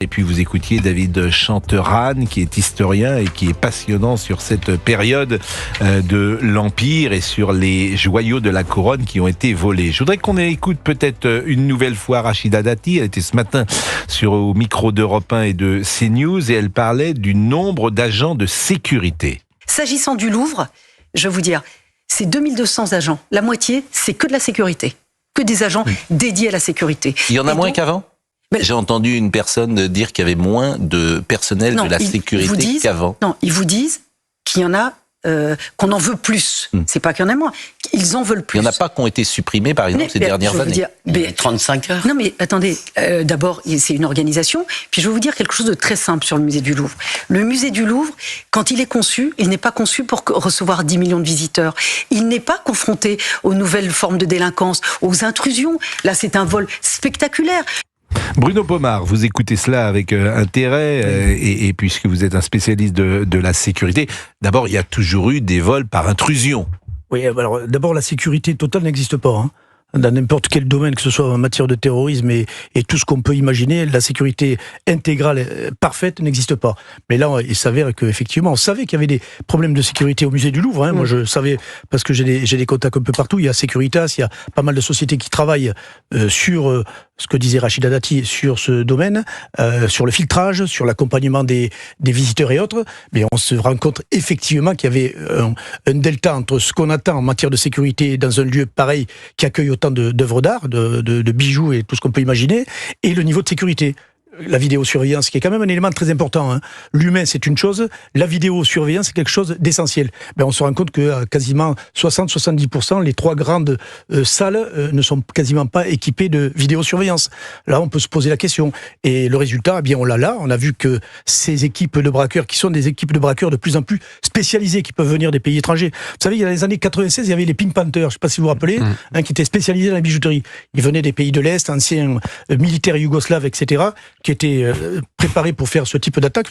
Et puis vous écoutiez David Chanteran, qui est historien et qui est passionnant sur cette période de l'Empire et sur les joyaux de la couronne qui ont été volés. Je voudrais qu'on écoute peut-être une nouvelle fois Rachida Dati. Elle était ce matin au micro d'Europe 1 et de CNews et elle parlait du nombre d'agents de sécurité. S'agissant du Louvre, je vais vous dire, c'est 2200 agents. La moitié, c'est que de la sécurité, que des agents dédiés à la sécurité. Il y en a moins qu'avant ? J'ai entendu une personne dire qu'il y avait moins de personnel de la sécurité qu'avant. Non, ils vous disent qu'il y en a, qu'on en veut plus. C'est pas qu'il y en a moins, ils en veulent plus. Il n'y en a pas qui ont été supprimés, par exemple, ces dernières années. Dire, 35 heures. Non, mais attendez, d'abord, c'est une organisation. Puis je vais vous dire quelque chose de très simple sur le musée du Louvre. Le musée du Louvre, quand il est conçu, il n'est pas conçu pour recevoir 10 millions de visiteurs. Il n'est pas confronté aux nouvelles formes de délinquance, aux intrusions. Là, c'est un vol spectaculaire. Bruno Pomar, vous écoutez cela avec intérêt et puisque vous êtes un spécialiste de la sécurité, d'abord il y a toujours eu des vols par intrusion. Oui, alors d'abord la sécurité totale n'existe pas. Dans n'importe quel domaine, que ce soit en matière de terrorisme et tout ce qu'on peut imaginer, la sécurité intégrale, parfaite, n'existe pas. Mais là, il s'avère qu'effectivement, on savait qu'il y avait des problèmes de sécurité au musée du Louvre. Moi, je savais, parce que j'ai des contacts un peu partout. Il y a Securitas, il y a pas mal de sociétés qui travaillent sur ce que disait Rachida Dati, sur ce domaine, sur le filtrage, sur l'accompagnement des visiteurs et autres. Mais on se rend compte effectivement qu'il y avait un delta entre ce qu'on attend en matière de sécurité dans un lieu pareil qui accueille autant d'œuvres d'art, de bijoux et tout ce qu'on peut imaginer, et le niveau de sécurité. La vidéosurveillance, qui est quand même un élément très important. L'humain, c'est une chose, la vidéosurveillance, c'est quelque chose d'essentiel. On se rend compte que quasiment 60-70%, les trois grandes salles ne sont quasiment pas équipées de vidéosurveillance. Là, on peut se poser la question. Et le résultat, on l'a là. On a vu que ces équipes de braqueurs, qui sont des équipes de braqueurs de plus en plus spécialisées, qui peuvent venir des pays étrangers. Vous savez, il y a les années 96, il y avait les Pink Panthers, je ne sais pas si vous vous rappelez, qui étaient spécialisés dans la bijouterie. Ils venaient des pays de l'Est, anciens militaires yougoslaves, etc., qui étaient préparés pour faire ce type d'attaque.